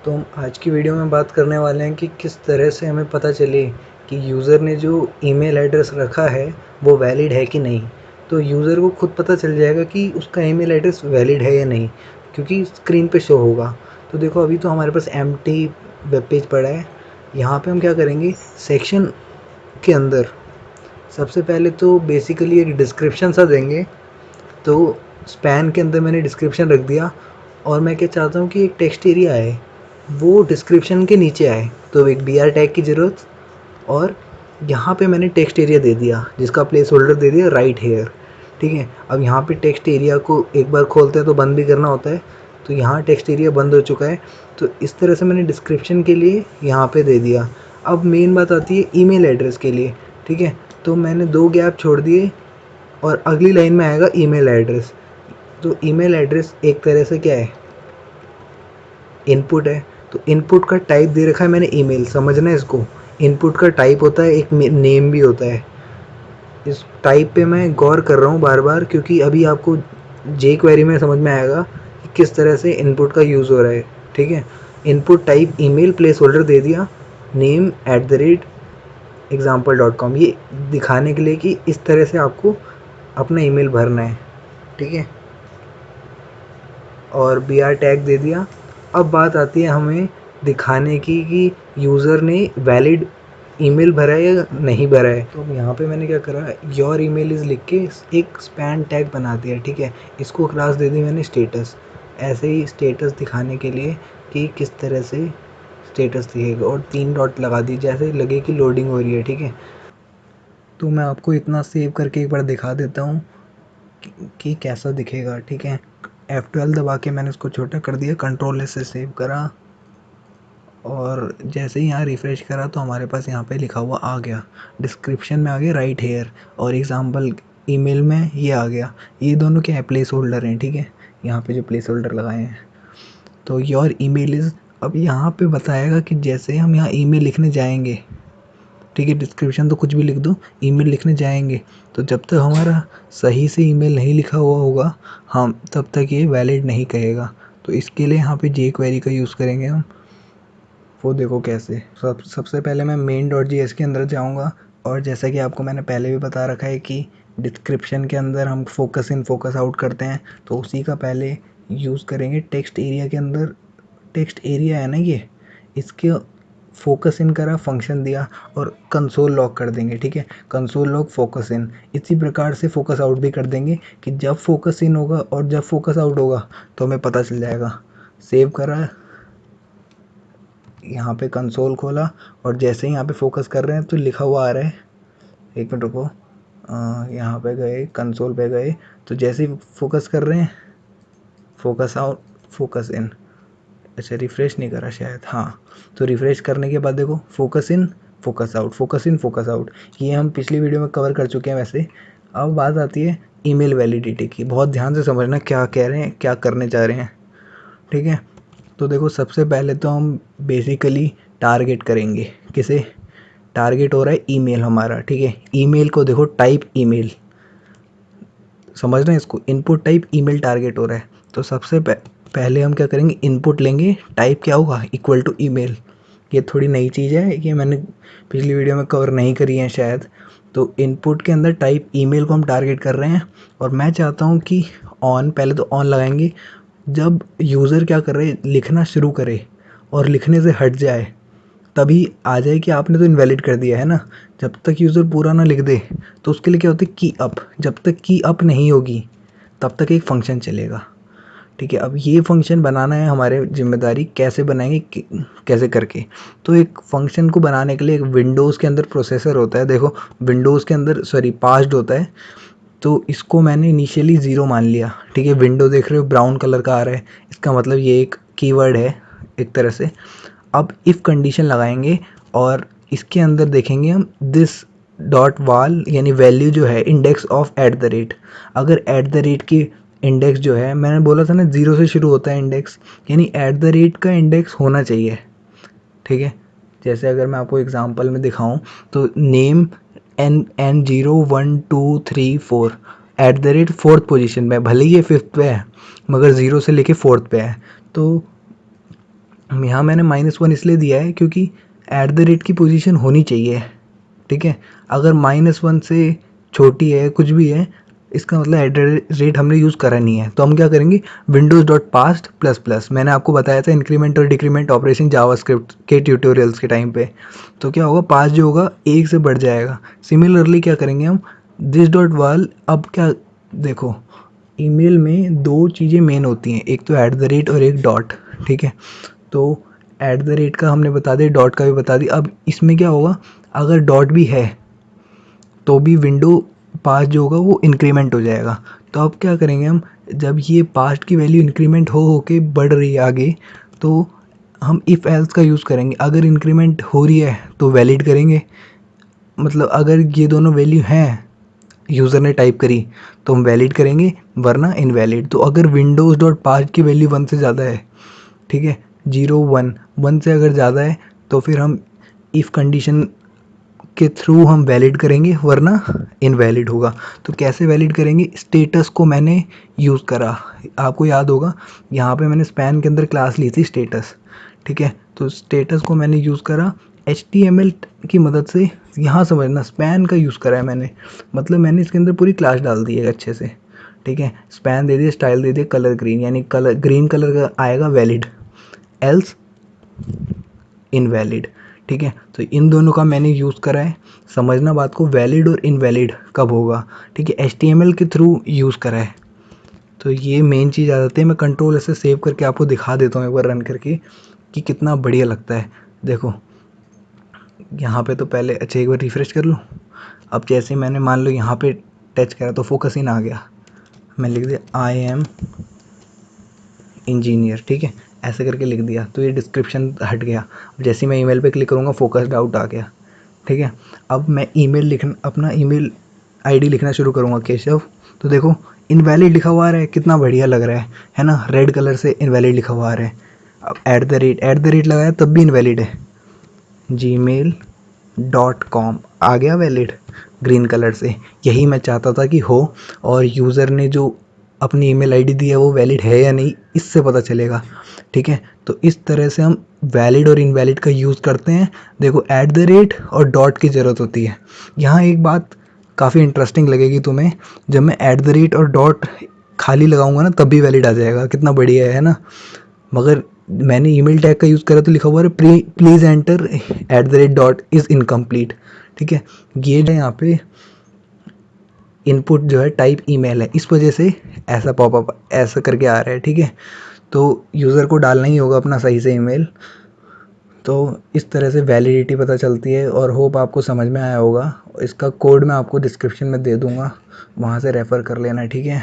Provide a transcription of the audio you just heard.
तो हम आज की वीडियो में बात करने वाले हैं कि किस तरह से हमें पता चले कि यूज़र ने जो ईमेल एड्रेस रखा है वो वैलिड है कि नहीं। तो यूज़र को खुद पता चल जाएगा कि उसका ईमेल एड्रेस वैलिड है या नहीं, क्योंकि स्क्रीन पे शो होगा। तो देखो अभी तो हमारे पास एम्प्टी वेब पेज पड़ा है। यहाँ पे हम क्या करेंगे, सेक्शन के अंदर सबसे पहले तो बेसिकली एक डिस्क्रिप्शन सा देंगे। तो स्पैन के अंदर मैंने डिस्क्रिप्शन रख दिया और मैं क्या चाहता हूँ कि एक टेक्स्ट एरिया आए, वो डिस्क्रिप्शन के नीचे आए। तो एक br टैग की ज़रूरत, और यहाँ पे मैंने टेक्स्ट एरिया दे दिया जिसका प्लेस होल्डर दे दिया राइट हेयर। ठीक है, अब यहाँ पे टेक्स्ट एरिया को एक बार खोलते हैं तो बंद भी करना होता है। तो यहाँ टेक्स्ट एरिया बंद हो चुका है। तो इस तरह से मैंने डिस्क्रिप्शन के लिए यहाँ पे दे दिया। अब मेन बात आती है ईमेल एड्रेस के लिए। ठीक है, तो मैंने 2 गैप छोड़ दिए और अगली लाइन में आएगा ईमेल एड्रेस। तो ईमेल एड्रेस एक तरह से क्या है, इनपुट है। तो इनपुट का टाइप दे रखा है मैंने ईमेल, समझना है इसको। इनपुट का टाइप होता है, एक नेम भी होता है। इस टाइप पे मैं गौर कर रहा हूँ बार बार, क्योंकि अभी आपको जे क्वेरी में समझ में आएगा कि किस तरह से इनपुट का यूज़ हो रहा है। ठीक है, input type email, placeholder दे दिया नेम @example.com, ये दिखाने के लिए कि इस तरह से आपको अपना ईमेल भरना है। ठीक है, और br टैग दे दिया। अब बात आती है हमें दिखाने की कि यूज़र ने वैलिड ईमेल भरा है या नहीं भरा है। तो अब यहाँ पे मैंने क्या करा, योर ईमेल इज़ लिख के एक स्पैन टैग बना दिया। ठीक है, इसको क्लास दे दी मैंने स्टेटस। ऐसे ही स्टेटस दिखाने के लिए कि किस तरह से स्टेटस दिखेगा, और 3 डॉट लगा दी जैसे लगे कि लोडिंग हो रही है। ठीक है, तो मैं आपको इतना सेव करके एक बार दिखा देता हूँ कि कैसा दिखेगा। ठीक है, F12 दबा के मैंने इसको छोटा कर दिया, कंट्रोल एस से सेव करा, और जैसे ही यहाँ रिफ़्रेश करा तो हमारे पास यहाँ पे लिखा हुआ आ गया, डिस्क्रिप्शन में आ गया राइट हेयर, और एग्जाम्पल ईमेल में ये आ गया। ये दोनों क्या है, प्लेस होल्डर हैं। ठीक है, यहाँ पे जो प्लेस होल्डर लगाए हैं। तो योर ईमेल इज़, अब यहाँ पे बताएगा कि जैसे हम यहाँ ईमेल लिखने जाएंगे, ठीक है, डिस्क्रिप्शन तो कुछ भी लिख दो, ईमेल लिखने जाएंगे तो जब तक हमारा सही से ईमेल नहीं लिखा हुआ होगा हम तब तक ये वैलिड नहीं कहेगा। तो इसके लिए यहाँ पे जे क्वेरी का यूज़ करेंगे हम। वो देखो कैसे, सबसे पहले मैं main.js के अंदर जाऊँगा, और जैसा कि आपको मैंने पहले भी बता रखा है कि डिस्क्रिप्शन के अंदर हम फोकस इन फोकस आउट करते हैं, तो उसी का पहले यूज़ करेंगे टेक्स्ट एरिया के अंदर। टेक्स्ट एरिया है ना ये, इसके फोकस इन करा, फंक्शन दिया, और कंसोल लॉग कर देंगे। ठीक है, कंसोल लॉग फोकस इन। इसी प्रकार से फोकस आउट भी कर देंगे कि जब फोकस इन होगा और जब फोकस आउट होगा तो हमें पता चल जाएगा। सेव करा, यहाँ पे कंसोल खोला, और जैसे ही यहाँ पे फोकस कर रहे हैं तो लिखा हुआ आ रहा है, एक मिनट रुको, यहाँ पे गए, कंसोल पे गए, तो जैसे ही फोकस कर रहे हैं, फोकस आउट, फोकस इन। अच्छा, रिफ़्रेश नहीं करा शायद, हाँ। तो रिफ़्रेश करने के बाद देखो focus in focus out, focus in focus out, ये हम पिछली वीडियो में कवर कर चुके हैं वैसे। अब बात आती है ईमेल वैलिडिटी की। बहुत ध्यान से समझना क्या कह रहे हैं, क्या करने चाह रहे हैं। ठीक है, तो देखो सबसे पहले तो हम बेसिकली टारगेट करेंगे, किसे टारगेट हो रहा है, ईमेल हमारा। ठीक है, ईमेल को देखो टाइप ईमेल, समझ रहे हैं इसको, इनपुट टाइप ईमेल टारगेट हो रहा है। तो सबसे पहले हम क्या करेंगे, इनपुट लेंगे, टाइप क्या होगा, इक्वल टू ईमेल। ये थोड़ी नई चीज़ है, ये मैंने पिछली वीडियो में कवर नहीं करी है शायद। तो इनपुट के अंदर टाइप ईमेल को हम टारगेट कर रहे हैं, और मैं चाहता हूँ कि ऑन, पहले तो ऑन लगाएंगे, जब यूज़र क्या कर रहे हैं, लिखना शुरू करे और लिखने से हट जाए तभी आ जाए कि आपने तो इनवैलिड कर दिया है ना। जब तक यूज़र पूरा ना लिख दे तो उसके लिए क्या होता है, की अप। जब तक की अप नहीं होगी तब तक एक फ़ंक्शन चलेगा। ठीक है, अब ये फ़ंक्शन बनाना है हमारे जिम्मेदारी, कैसे बनाएंगे, कैसे करके। तो एक फ़ंक्शन को बनाने के लिए एक विंडोज़ के अंदर प्रोसेसर होता है, देखो विंडोज़ के अंदर सॉरी पास्ड होता है। तो इसको मैंने इनिशियली 0 मान लिया। ठीक है, विंडो देख रहे हो ब्राउन कलर का आ रहा है, इसका मतलब ये एक कीवर्ड है एक तरह से। अब इफ़ कंडीशन लगाएंगे और इसके अंदर देखेंगे हम दिस डॉट वाल, यानी वैल्यू जो है इंडेक्स ऑफ @ अगर @ की इंडेक्स जो है, मैंने बोला था ना 0 से शुरू होता है इंडेक्स, यानी @ का इंडेक्स होना चाहिए। ठीक है, जैसे अगर मैं आपको एग्जांपल में दिखाऊं तो नेम n 0 1 2 3 4 4th पोजीशन में, भले ही ये 5th पे है मगर 0 से लेके 4th पे है। तो यहाँ मैंने -1 इसलिए दिया है क्योंकि एट द रेट की पोजीशन होनी चाहिए, ठीक है। अगर -1 से छोटी है कुछ भी है, इसका मतलब एट द रेट हमने यूज़ करा नहीं है। तो हम क्या करेंगे, Windows dot past plus plus, मैंने आपको बताया था इंक्रीमेंट और डिक्रीमेंट ऑपरेशन जावास्क्रिप्ट के ट्यूटोरियल्स के टाइम पे। तो क्या होगा, पास जो होगा 1 से बढ़ जाएगा। सिमिलरली क्या करेंगे हम, दिस डॉट वाल, अब क्या देखो, ईमेल में 2 चीज़ें मेन होती हैं, एक तो एट द रेट और एक डॉट, ठीक है। तो एट द रेट का हमने बता दिया, डॉट का भी बता दिया। अब इसमें क्या होगा, अगर डॉट भी है तो भी विंडो पास्ट जो होगा वो इंक्रीमेंट हो जाएगा। तो अब क्या करेंगे हम, जब ये पास्ट की वैल्यू इंक्रीमेंट हो के बढ़ रही है आगे, तो हम इफ़ एल्स का यूज़ करेंगे। अगर इंक्रीमेंट हो रही है तो वैलिड करेंगे, मतलब अगर ये दोनों वैल्यू हैं यूज़र ने टाइप करी तो हम वैलिड करेंगे, वरना इनवैलिड। तो अगर विंडोज़ डॉट पास्ट की वैल्यू 1 से ज़्यादा है, ठीक है, 0 1 से अगर ज़्यादा है तो फिर हम इफ़ कंडीशन के थ्रू हम वैलिड करेंगे, वरना इनवैलिड होगा। तो कैसे वैलिड करेंगे, स्टेटस को मैंने यूज़ करा, आपको याद होगा यहाँ पे मैंने स्पैन के अंदर क्लास ली थी स्टेटस, ठीक है। तो स्टेटस को मैंने यूज़ करा HTML की मदद से। यहाँ समझना, स्पैन का यूज़ करा है मैंने, मतलब मैंने इसके अंदर पूरी क्लास डाल दी है अच्छे से, ठीक है। स्पैन दे दिया, स्टाइल दे दिया, कलर ग्रीन, यानी कलर ग्रीन कलर का आएगा वैलिड, एल्स इनवैलिड, ठीक है। तो इन दोनों का मैंने यूज़ करा है, समझना बात को, वैलिड और इनवैलिड कब होगा, ठीक है, HTML के थ्रू यूज़ करा है। तो ये मेन चीज़ आ जाती है। मैं कंट्रोल ऐसे सेव करके आपको दिखा देता हूँ एक बार रन करके कि कितना बढ़िया लगता है। देखो यहाँ पे तो पहले, अच्छा एक बार रिफ्रेश कर लूँ। अब जैसे मैंने मान लो यहाँ पे टच करा तो फोकस इन आ गया, मैं लिख दिया आई एम इंजीनियर, ठीक है, ऐसे करके लिख दिया तो ये डिस्क्रिप्शन हट गया। अब जैसे ही मैं ईमेल पे क्लिक करूँगा फोकस्ड आउट आ गया, ठीक है। अब मैं ईमेल लिखना, अपना ईमेल आईडी लिखना शुरू करूँगा, केशव। तो देखो इनवैलिड लिखा हुआ आ रहा है, कितना बढ़िया लग रहा है ना, रेड कलर से इनवैलिड लिखा हुआ आ रहा है। अब एट द रेट लगाया तब भी इनवैलिड है, gmail.com आ गया वैलिड ग्रीन कलर से। यही मैं चाहता था कि हो, और यूज़र ने जो अपनी ईमेल आईडी दी है वो वैलिड है या नहीं, इससे पता चलेगा, ठीक है। तो इस तरह से हम वैलिड और इनवैलिड का यूज़ करते हैं। देखो एट द रेट और डॉट की ज़रूरत होती है। यहाँ एक बात काफ़ी इंटरेस्टिंग लगेगी तुम्हें, जब मैं एट द रेट और डॉट खाली लगाऊंगा ना तब भी वैलिड आ जाएगा, कितना बढ़िया है ना। मगर मैंने ईमेल टैग का यूज़ करा तो लिखा हुआ है please enter at the rate dot is incomplete, ठीक है। ये जो यहाँ पे इनपुट जो है टाइप ईमेल है, इस वजह से ऐसा पॉपअप ऐसा करके आ रहा है, ठीक है। तो यूज़र को डालना ही होगा अपना सही से ईमेल। तो इस तरह से वैलिडिटी पता चलती है, और होप आपको समझ में आया होगा। इसका कोड मैं आपको डिस्क्रिप्शन में दे दूँगा, वहाँ से रेफ़र कर लेना, ठीक है।